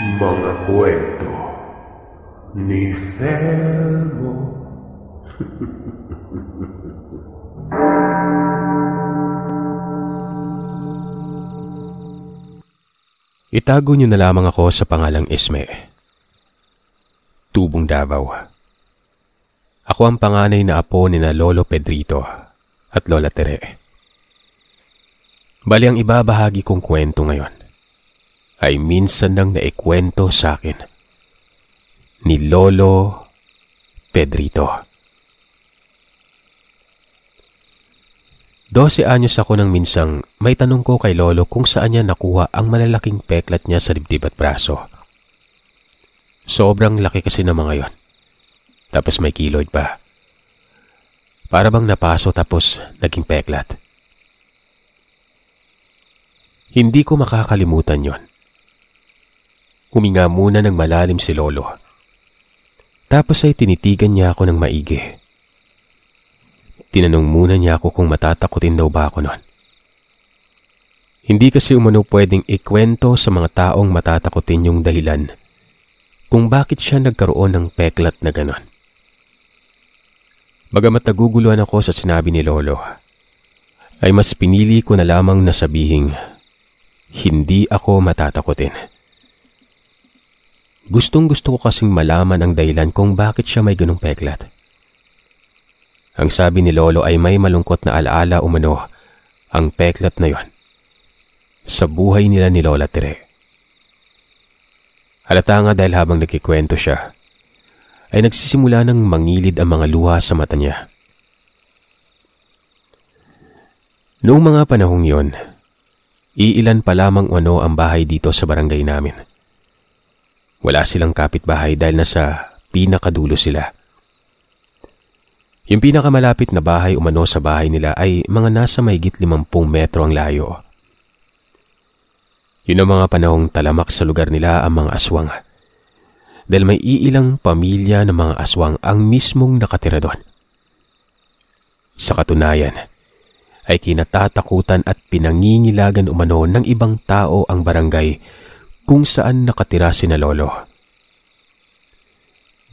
Mga kwento ni Felmo. Itago niyo na lamang ako sa pangalang Esme. Tubong Davao. Ako ang panganay na apo ni na Lolo Pedrito at Lola Tere. Bali ang ibabahagi kong kwento ngayon ay minsan nang naikwento sa akin ni Lolo Pedrito. 12 anyos ako nang minsang may tanong ko kay Lolo kung saan niya nakuha ang malalaking peklat niya sa dibdib at braso. Sobrang laki kasi ng mga yon. Tapos may kiloid pa. Para bang napaso tapos naging peklat. Hindi ko makakalimutan yon. Huminga muna ng malalim si Lolo. Tapos ay tinitigan niya ako ng maigi. Tinanong muna niya ako kung matatakotin daw ba ako noon. Hindi kasi umano pwedeng ikwento sa mga taong matatakotin yung dahilan kung bakit siya nagkaroon ng peklat na ganon. Bagamat naguguluhan ako sa sinabi ni Lolo, ay mas pinili ko na lamang na sabihing hindi ako matatakotin. Gustong-gusto ko kasing malaman ang dahilan kung bakit siya may ganong peklat. Ang sabi ni Lolo ay may malungkot na alaala umano ang peklat na yon sa buhay nila ni Lola Tere. Halata nga dahil habang nagkikwento siya, ay nagsisimula ng mangilid ang mga luha sa mata niya. Noong mga panahong yon, iilan pa lamang ano ang bahay dito sa barangay namin. Wala silang kapitbahay dahil nasa pinakadulo sila. Yung pinakamalapit na bahay umano sa bahay nila ay mga nasa mahigit 50 metro ang layo. Yun ang mga panahong talamak sa lugar nila ang mga aswang. Dahil may iilang pamilya ng mga aswang ang mismong nakatira doon. Sa katunayan, ay kinatatakutan at pinangingilagan umano ng ibang tao ang barangay kung saan nakatira sina Lolo.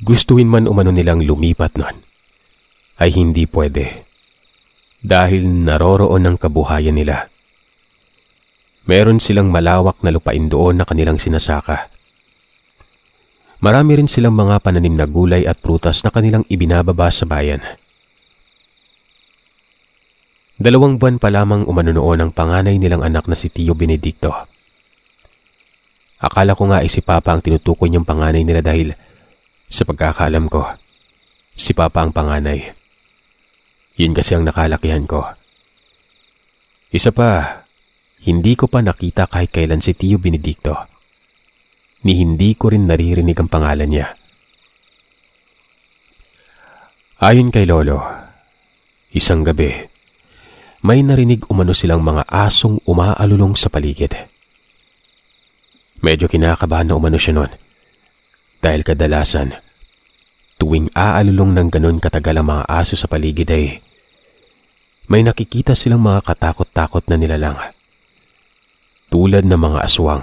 Gustuhin man umano nilang lumipat noon, ay hindi pwede dahil naroroon ang kabuhayan nila. Meron silang malawak na lupain doon na kanilang sinasaka. Marami rin silang mga pananim na gulay at prutas na kanilang ibinababa sa bayan. 2 buwan pa lamang umano noon ang panganay nilang anak na si Tio Benedicto. Akala ko nga si Papa ang tinutukoy niyang panganay nila dahil sa pagkakaalam ko, si Papa ang panganay. Yun kasi ang nakalakihan ko. Isa pa, hindi ko pa nakita kahit kailan si Tio Benedicto. Ni hindi ko rin naririnig ang pangalan niya. Ayon kay Lolo, isang gabi, may narinig umano silang mga asong umaalulong sa paligid. Medyo kinakabahan na umano siya noon. Dahil kadalasan, tuwing aalulong ng ganon katagal ang mga aso sa paligid ay may nakikita silang mga katakot-takot na nilalang. Tulad ng mga aswang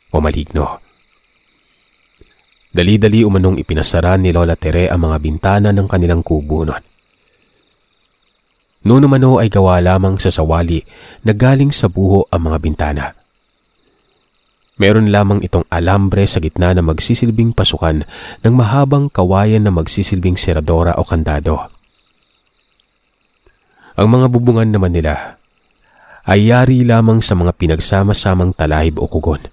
o maligno. Dali-dali umanong ipinasara ni Lola Tere ang mga bintana ng kanilang kubo noon. Noon umano ay gawa lamang sa sawali na galing sa buho ang mga bintana. Meron lamang itong alambre sa gitna na magsisilbing pasukan ng mahabang kawayan na magsisilbing seradora o kandado. Ang mga bubungan naman nila ay yari lamang sa mga pinagsama-samang talahib o kugon.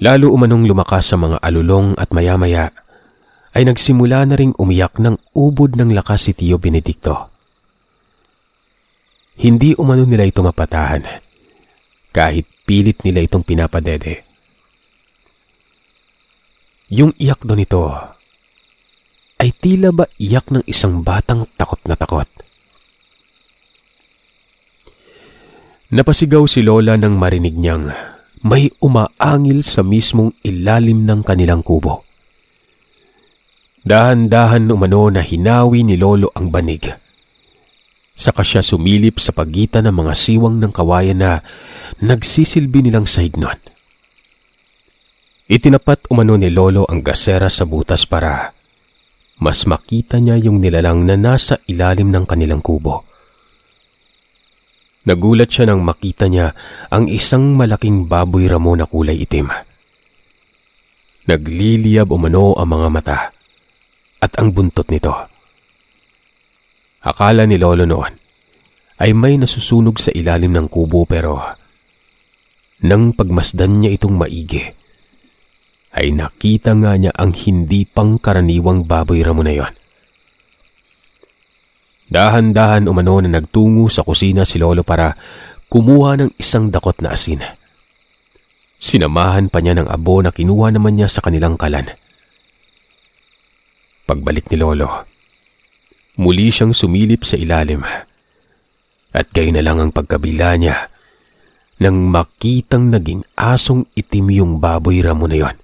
Lalo umanong lumakas sa mga alulong at maya-maya ay nagsimula na ring umiyak ng ubod ng lakas si Tio Benedicto. Hindi umano nila ito mapatahan kahit pilit nila itong pinapadede. Yung iyak doon ito ay tila ba iyak ng isang batang takot na takot. Napasigaw si Lola nang marinig niyang may umaangil sa mismong ilalim ng kanilang kubo. Dahan-dahan umano na hinawi ni Lolo ang banig Saka siya sumilip sa pagitan ng mga siwang ng kawayan na nagsisilbi nilang sahig nun. Itinapat umano ni Lolo ang gasera sa butas para mas makita niya yung nilalang na nasa ilalim ng kanilang kubo. Nagulat siya nang makita niya ang isang malaking baboy ramo na kulay itim. Nagliliyab umano ang mga mata at ang buntot nito. Akala ni Lolo noon ay may nasusunog sa ilalim ng kubo, pero nang pagmasdan niya itong maigi, ay nakita nga niya ang hindi pangkaraniwang baboy ramo na yon. Dahan-dahan umano na nagtungo sa kusina si Lolo para kumuha ng isang dakot na asin. Sinamahan pa niya ng abo na kinuha naman niya sa kanilang kalan. Pagbalik ni Lolo, muli siyang sumilip sa ilalim at gayon na lang ang pagkabila niya nang makitang naging asong itim yung baboy ramo na yon.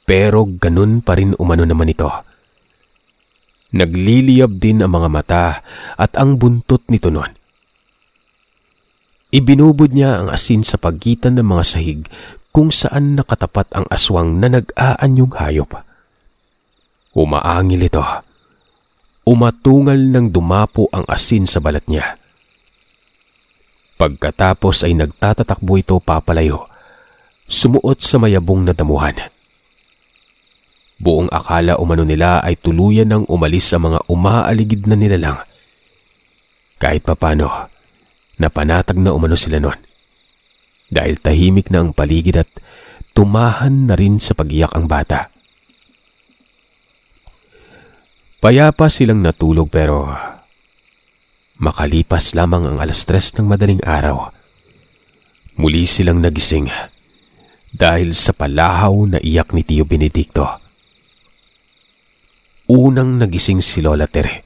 Pero ganun pa rin umano naman ito. Nagliliyab din ang mga mata at ang buntot nito noon. Ibinubod niya ang asin sa pagitan ng mga sahig kung saan nakatapat ang aswang na nag-aanyong hayop. Umaangil ito. Umatungal nang dumapo ang asin sa balat niya. Pagkatapos ay nagtatatakbo ito papalayo, sumuot sa mayabong na damuhan. Buong akala umano nila ay tuluyan nang umalis sa mga umaaligid na nilalang. Kahit papano, napanatag na umano sila noon. Dahil tahimik na ang paligid at tumahan na rin sa pag-iyak ang bata. Payapa silang natulog, pero makalipas lamang ang 3:00 ng madaling araw, muli silang nagising dahil sa palahaw na iyak ni Tio Benedicto. Unang nagising si Lola Tere.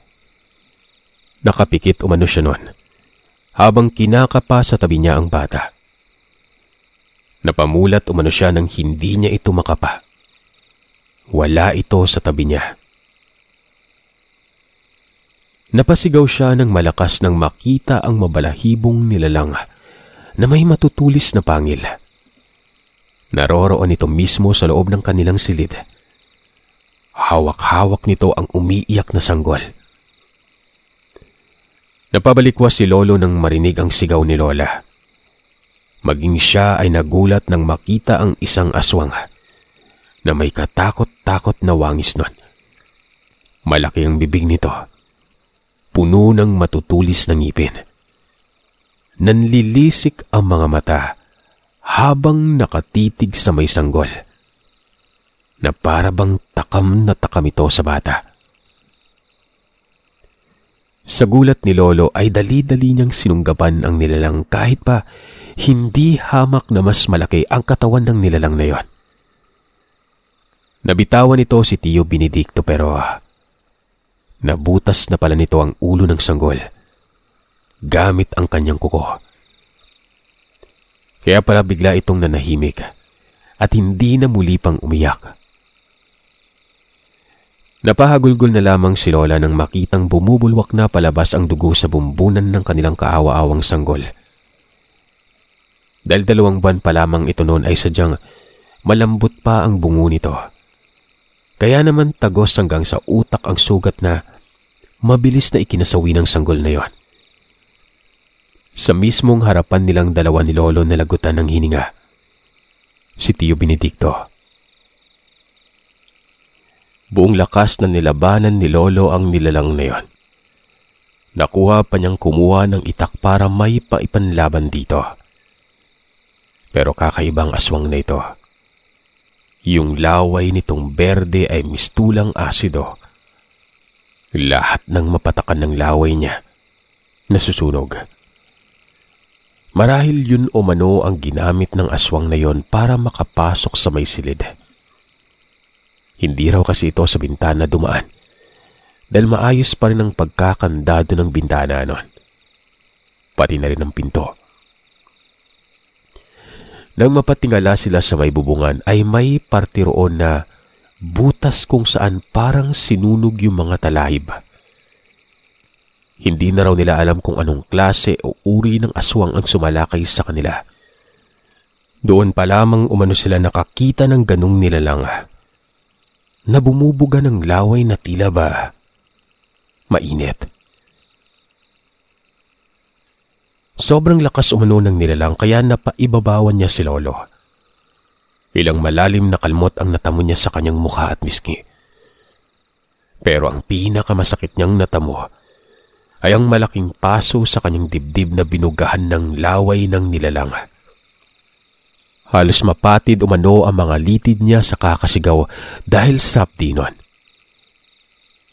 Nakapikit umano siya noon habang kinakapa sa tabi niya ang bata. Napamulat umano siya nang hindi niya ito makapa. Wala ito sa tabi niya. Napasigaw siya ng malakas nang makita ang mabalahibong nilalang na may matutulis na pangil. Naroroon ito mismo sa loob ng kanilang silid. Hawak-hawak nito ang umiiyak na sanggol. Napabalikwas si Lolo nang marinig ang sigaw ni Lola. Maging siya ay nagulat nang makita ang isang aswang na may katakot-takot na wangis nun. Malaki ang bibig nito, puno ng matutulis na ngipin. Nanlilisik ang mga mata habang nakatitig sa may sanggol, na para bang takam na takam ito sa bata. Sa gulat ni Lolo ay dali-dali niyang sinunggapan ang nilalang kahit pa hindi hamak na mas malaki ang katawan ng nilalang na yon. Nabitawan nito si Tio Benedicto, pero nabutas na pala nito ang ulo ng sanggol gamit ang kanyang kuko. Kaya pala bigla itong nanahimik at hindi na muli pang umiyak. Napahagulgol na lamang si Lola nang makitang bumubulwak na palabas ang dugo sa bumbunan ng kanilang kaawa-awang sanggol. Dahil 2 buwan pa lamang ito noon ay sadyang malambot pa ang bungo nito. Kaya naman tagos hanggang sa utak ang sugat na mabilis na ikinasawi ng sanggol na yon. Sa mismong harapan nilang dalawa ni Lolo nalagutan ng hininga si Tio Benedicto. Buong lakas na nilabanan ni Lolo ang nilalang na yon. Nakuha pa niyang kumuha ng itak para may paipanlaban dito. Pero kakaibang aswang na ito. Yung laway nitong berde ay mistulang asido. Lahat ng mapatakan ng laway niya nasusunog. Marahil yun o mano ang ginamit ng aswang na yon para makapasok sa may silid. Hindi raw kasi ito sa bintana dumaan dahil maayos pa rin ang pagkakandado ng bintana nun. Pati na rin ang pinto. Nang mapatingala sila sa may bubungan ay may parte roon na butas kung saan parang sinunog yung mga talahib. Hindi na raw nila alam kung anong klase o uri ng aswang ang sumalakay sa kanila. Doon pa lamang umano sila nakakita ng ganung nilalang na bumubuga ng laway na tila ba mainit. Sobrang lakas umano ng nilalang kaya napaibabawan niya si Lolo. Ilang malalim na kalmot ang natamo niya sa kanyang mukha at misngi. Pero ang pinakamasakit niyang natamo ay ang malaking paso sa kanyang dibdib na binugahan ng laway ng nilalang. Halos mapatid umano ang mga litid niya sa kakasigaw dahil sa hapdi nun.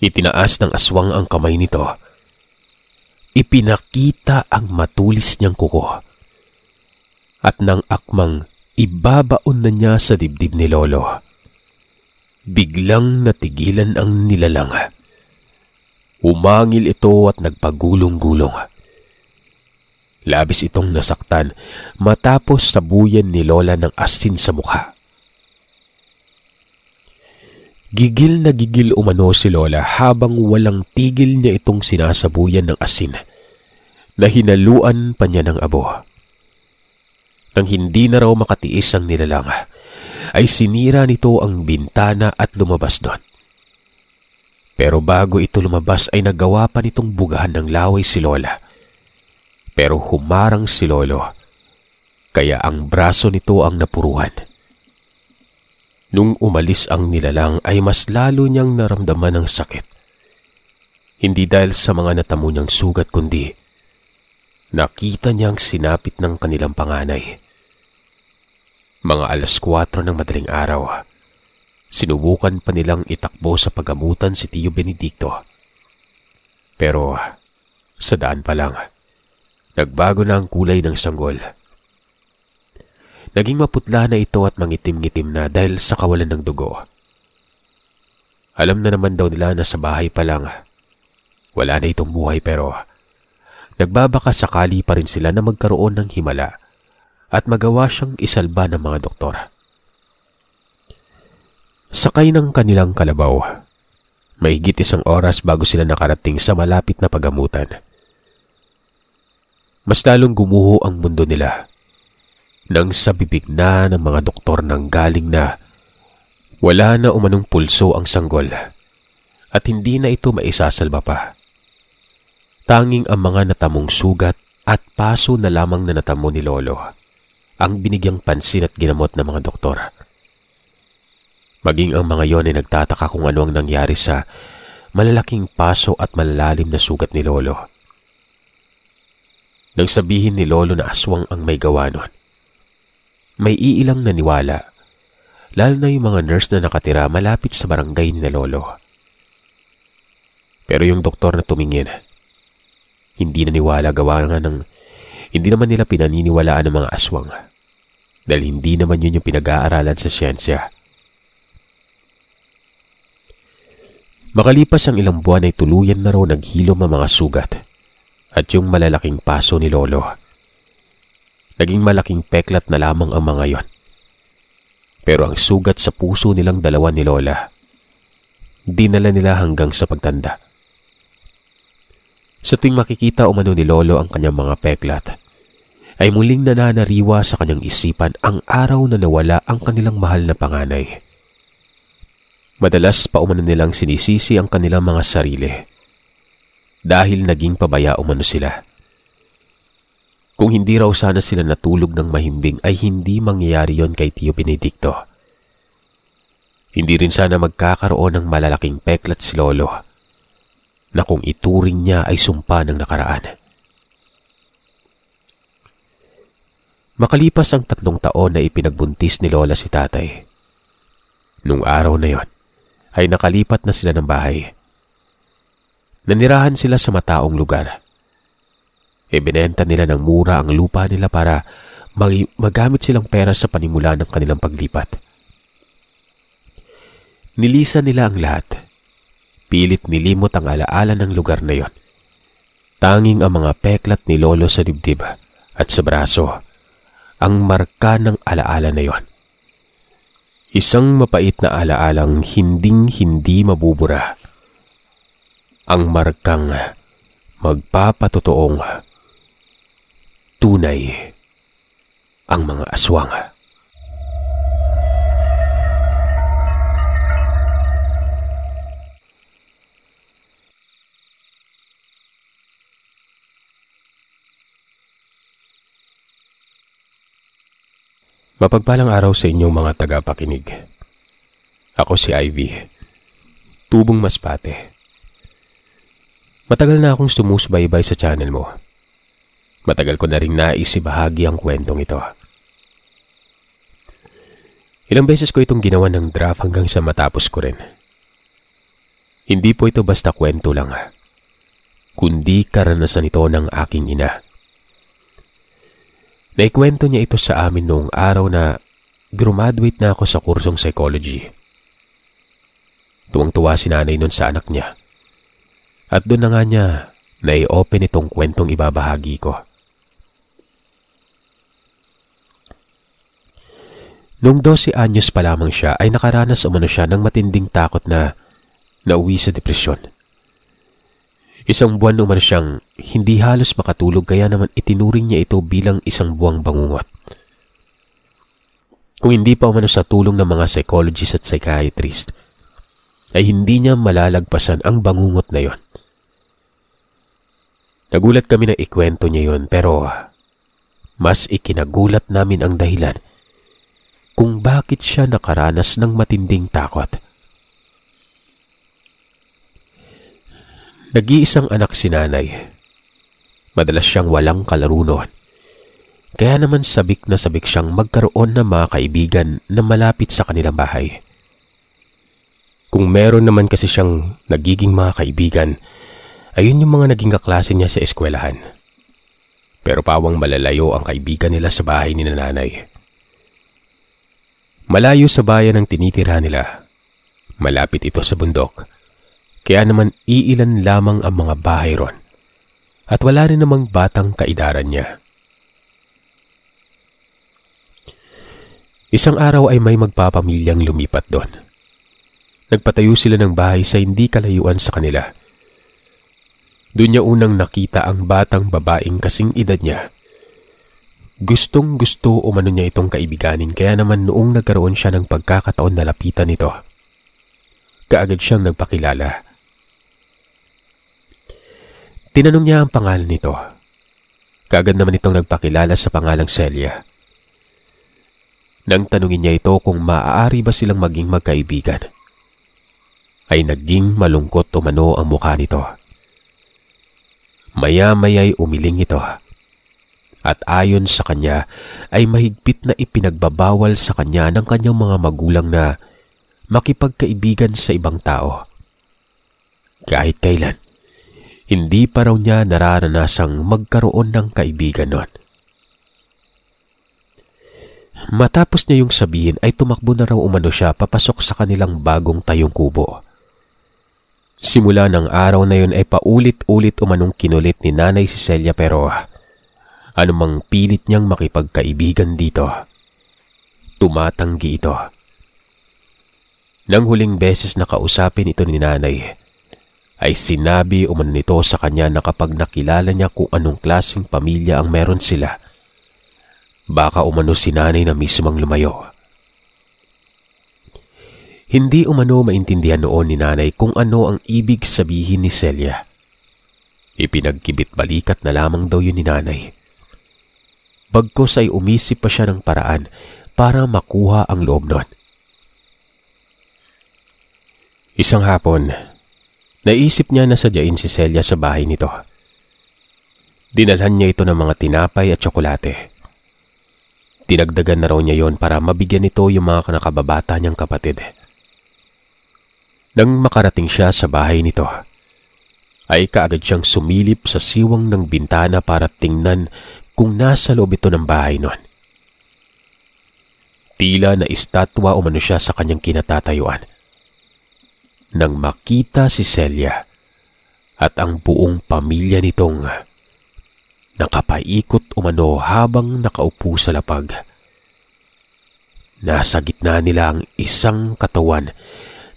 Itinaas ng aswang ang kamay nito. Ipinakita ang matulis niyang kuko. At nang akmang ibabaon na niya sa dibdib ni Lolo, biglang natigilan ang nilalang. Umangil ito at nagpagulong-gulong. Labis itong nasaktan matapos sabuyan ni Lola ng asin sa mukha. Gigil na gigil umano si Lola habang walang tigil niya itong sinasabuyan ng asin na hinaluan pa niya ng abo. Nang hindi na raw makatiis ang nilalang, ay sinira nito ang bintana at lumabas doon. Pero bago ito lumabas ay nagawa pa nitong bugahan ng laway si Lola. Pero humarang si Lolo, kaya ang braso nito ang napuruhan. Nung umalis ang nilalang ay mas lalo niyang naramdaman ang sakit. Hindi dahil sa mga natamo niyang sugat kundi nakita niyang sinapit ng kanilang panganay. Mga 4:00 ng madaling araw, sinubukan pa nilang itakbo sa pagamutan si Tio Benedicto. Pero sa daan pa lang, nagbago na ang kulay ng sanggol. Naging maputla na ito at mangitim-ngitim na dahil sa kawalan ng dugo. Alam na naman daw nila na sa bahay pa lang wala na itong buhay, pero nagbabaka sakali pa rin sila na magkaroon ng himala at magawa siyang isalba ng mga doktor. Sakay ng kanilang kalabaw, mahigit 1 oras bago sila nakarating sa malapit na pagamutan. Mas lalong gumuho ang mundo nila nang sa bibig na ng mga doktor nang galing na wala na umanong pulso ang sanggol at hindi na ito maisasalba pa. Tanging ang mga natamong sugat at paso na lamang na natamo ni Lolo ang binigyang pansin at ginamot ng mga doktor. Maging ang mga yon ay nagtataka kung ano ang nangyari sa malalaking paso at malalalim na sugat ni Lolo. Nang sabihin ni Lolo na aswang ang may gawa nun, may iilang naniwala, lalo na yung mga nurse na nakatira malapit sa barangay ni Lolo. Pero yung doktor na tumingin, hindi naniwala, gawa nga ng hindi naman nila pinaniniwalaan ng mga aswang dahil hindi naman yun yung pinag-aaralan sa siyensya. Makalipas ang ilang buwan ay tuluyan na raw naghilom ang mga sugat at yung malalaking paso ni Lolo. Naging malaking peklat na lamang ang mga yon. Pero ang sugat sa puso nilang dalawa ni Lola, dinala nila hanggang sa pagtanda. Sa tuwing makikita umano ni Lolo ang kanyang mga peklat, ay muling nananariwa sa kanyang isipan ang araw na nawala ang kanilang mahal na panganay. Madalas pa umano nilang sinisisi ang kanilang mga sarili dahil naging pabaya umano sila. Kung hindi raw sana sila natulog ng mahimbing ay hindi mangyayari yon kay Tio Benedicto. Hindi rin sana magkakaroon ng malalaking peklat si Lolo na kung ituring niya ay sumpa ng nakaraan. Makalipas ang 3 taon na ipinagbuntis ni Lola si Tatay. Nung araw na yon ay nakalipat na sila ng bahay. Nanirahan sila sa mataong lugar. Ibinenta nila ng mura ang lupa nila para magamit silang pera sa panimula ng kanilang paglipat. Nilisan nila ang lahat. Pilit nilimot ang alaala ng lugar na yon. Tanging ang mga peklat ni Lolo sa dibdib at sa braso ang marka ng alaala na yon. Isang mapait na alaalang hinding-hindi mabubura. Ang markang magpapatotoong tunay ang mga aswang. Mapagpalang araw sa inyong mga tagapakinig. Ako si Ivy, Tubong Masbate. Matagal na akong sumusubaybay sa channel mo. Matagal ko na rin nais ibahagi ang kwentong ito. Ilang beses ko itong ginawa ng draft hanggang sa matapos ko rin. Hindi po ito basta kwento lang, kundi karanasan ito ng aking ina. Naikwento niya ito sa amin noong araw na graduate na ako sa kursong psychology. Tuwang-tuwa si nanay nun sa anak niya. At doon na nga niya nai-open itong kwentong ibabahagi ko. Noong 12 anyos pa lamang siya ay nakaranas umano siya ng matinding takot na nauwi sa depresyon. Isang buwan umano siyang hindi halos makatulog kaya naman itinuring niya ito bilang isang buwang bangungot. Kung hindi pa umano sa tulong ng mga psychologist at psychiatrist, ay hindi niya malalagpasan ang bangungot na yon. Nagulat kami na ikwento niya yon pero mas ikinagulat namin ang dahilan kung bakit siya nakaranas ng matinding takot. Nag-iisang anak si nanay. Madalas siyang walang kalaro noon. Kaya naman sabik na sabik siyang magkaroon ng mga kaibigan na malapit sa kanilang bahay. Kung meron naman kasi siyang nagiging mga kaibigan, ayun yung mga naging kaklase niya sa eskwelahan. Pero pawang malalayo ang kaibigan nila sa bahay ni nanay. Malayo sa bayan ang tinitira nila. Malapit ito sa bundok. Kaya naman iilan lamang ang mga bahay ron. At wala rin namang batang kaidaran niya. Isang araw ay may magpapamilyang lumipat doon. Nagpatayo sila ng bahay sa hindi kalayuan sa kanila. Doon niya unang nakita ang batang babaeng kasing edad niya. Gustong gusto umano niya itong kaibiganin kaya naman noong nagkaroon siya ng pagkakataon na lapitan nito, kaagad siyang nagpakilala. Tinanong niya ang pangalan nito. Kaagad naman itong nagpakilala sa pangalang Celia. Nang tanungin niya ito kung maaari ba silang maging magkaibigan, ay naging malungkot umano ang mukha nito. Maya-maya'y umiling ito. At ayon sa kanya ay mahigpit na ipinagbabawal sa kanya ng kanyang mga magulang na makipagkaibigan sa ibang tao. Kahit kailan, hindi pa raw niya nararanasang magkaroon ng kaibigan nun. Matapos niya yung sabihin ay tumakbo na raw umano siya papasok sa kanilang bagong tayong kubo. Simula ng araw na yun ay paulit-ulit umanong kinulit ni Nanay si Celia pero anumang pilit niyang makipagkaibigan dito, tumatanggi ito. Nang huling beses na kausapin ito ni Nanay, ay sinabi umano nito sa kanya na kapag nakilala niya kung anong klaseng pamilya ang meron sila, baka umano si Nanay na mismong lumayo. Hindi umano maintindihan noon ni Nanay kung ano ang ibig sabihin ni Celia. Ipinagkibit balikat na lamang daw yun ni Nanay. Bagkos ay umisip pa siya ng paraan para makuha ang loob nun. Isang hapon, naisip niya na sadyain si Celia sa bahay nito. Dinalhan niya ito ng mga tinapay at tsokolate. Dinagdagan na raw niya yon para mabigyan nito yung mga nakababata niyang kapatid. Nang makarating siya sa bahay nito, ay kaagad siyang sumilip sa siwang ng bintana para tingnan kung nasa loob ito ng bahay nun. Tila na estatwa umano siya sa kanyang kinatatayuan. Nang makita si Celia at ang buong pamilya nitong nakapaikot umano habang nakaupo sa lapag. Nasa gitna nila ang isang katawan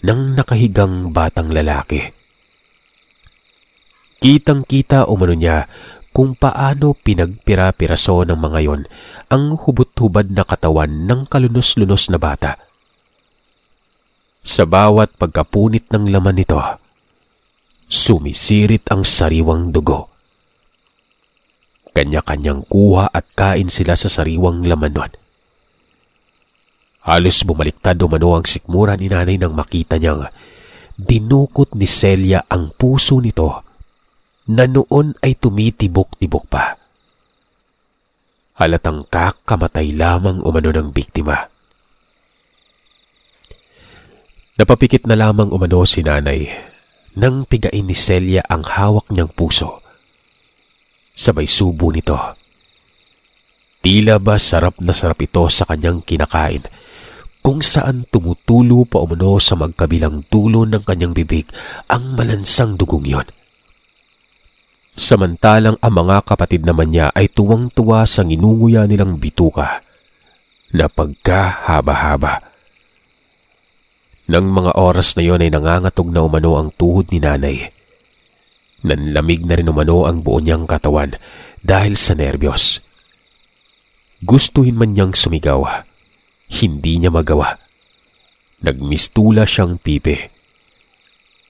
ng nakahigang batang lalaki. Kitang-kita umano niya kung paano pinagpira-piraso ng mga yon ang hubot-hubad na katawan ng kalunos-lunos na bata. Sa bawat pagkapunit ng laman nito, sumisirit ang sariwang dugo. Kanya-kanyang kuha at kain sila sa sariwang laman nun. Halos bumaliktad umano ang sikmura ni nanay nang makita niyang dinukot ni Celia ang puso nito na noon ay tumitibok-tibok pa. Halatang kakamatay lamang umano ng biktima. Napapikit na lamang umano si nanay nang pigain ni Celia ang hawak niyang puso. Sabay subo nito. Tila ba sarap na sarap ito sa kanyang kinakain, kung saan tumutulo pa umano sa magkabilang dulo ng kanyang bibig ang malansang dugong yon. Samantalang ang mga kapatid naman niya ay tuwang-tuwa sa nginunguya nilang bituka na pagkahaba-haba. Nang mga oras na yon ay nangangatog na umano ang tuhod ni nanay. Nanlamig na rin umano ang buo niyang katawan dahil sa nerbiyos. Gustuhin man niyang sumigaw, hindi niya magawa. Nagmistula siyang pipi.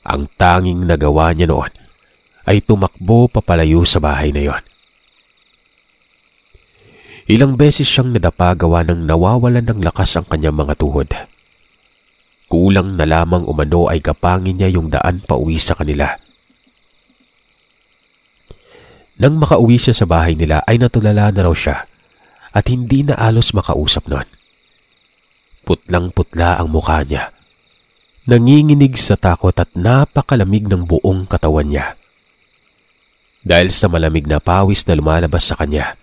Ang tanging nagawa niya noon ay tumakbo papalayo sa bahay na yon. Ilang beses siyang nadapa gawa ng nawawalan ng lakas ang kanyang mga tuhod. Kulang na lamang umano ay kapangin niya yung daan pauwi sa kanila. Nang makauwi siya sa bahay nila ay natulala na raw siya at hindi na alos makausap noon. Putlang-putla ang mukha niya. Nanginginig sa takot at napakalamig ng buong katawan niya. Dahil sa malamig na pawis na lumalabas sa kanya.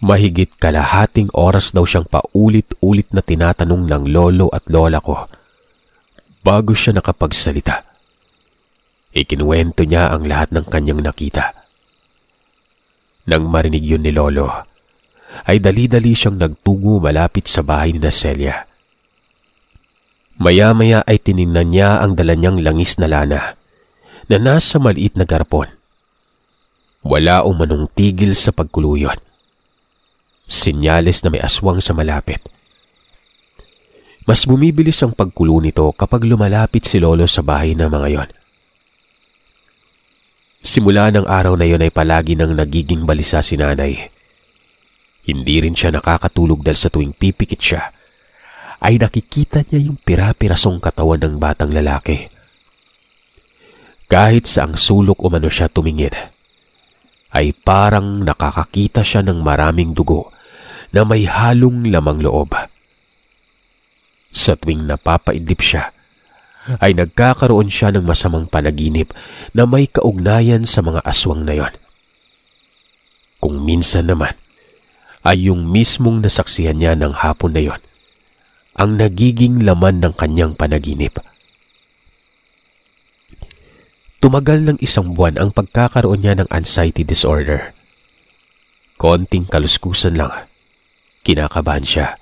Mahigit kalahating oras daw siyang paulit-ulit na tinatanong ng lolo at lola ko bago siya nakapagsalita. Ikinuwento niya ang lahat ng kanyang nakita. Nang marinig yun ni lolo, ay dali-dali siyang nagtungo malapit sa bahay ni Celia. Maya-maya ay tiningnan niya ang dala niyang langis na lana na nasa maliit na garpon. Wala umanong tigil sa pagkuluyot. Senyales na may aswang sa malapit. Mas bumibilis ang pagkulo nito kapag lumalapit si lolo sa bahay ng mga yon. Simula ng araw na yon ay palagi nang nagiging balisa si nanay. Hindi rin siya nakakatulog dahil sa tuwing pipikit siya, ay nakikita niya yung pira-pirasong katawan ng batang lalaki. Kahit sa ang sulok umano siya tumingin, ay parang nakakakita siya ng maraming dugo na may halong lamang loob. Sa tuwing napapaidlip siya, ay nagkakaroon siya ng masamang panaginip na may kaugnayan sa mga aswang na yon. Kung minsan naman, ay yung mismong nasaksihan niya ng hapon na yon ang nagiging laman ng kanyang panaginip. Tumagal ng 1 buwan ang pagkakaroon niya ng anxiety disorder. Konting kaluskusan lang, kinakabahan siya.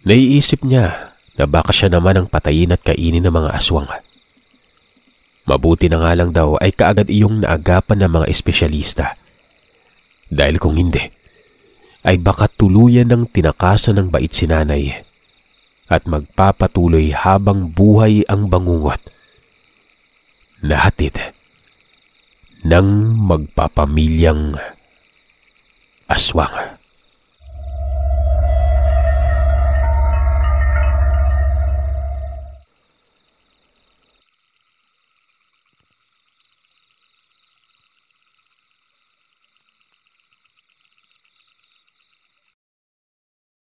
Naiisip niya na baka siya naman ang patayin at kainin ng mga aswang. Mabuti na nga lang daw ay kaagad iyong naagapan ng mga espesyalista. Dahil kung hindi, ay baka tuluyan ng tinakasan ng bait si nanay at magpapatuloy habang buhay ang bangungot na hatid ng magpapamilyang aswang.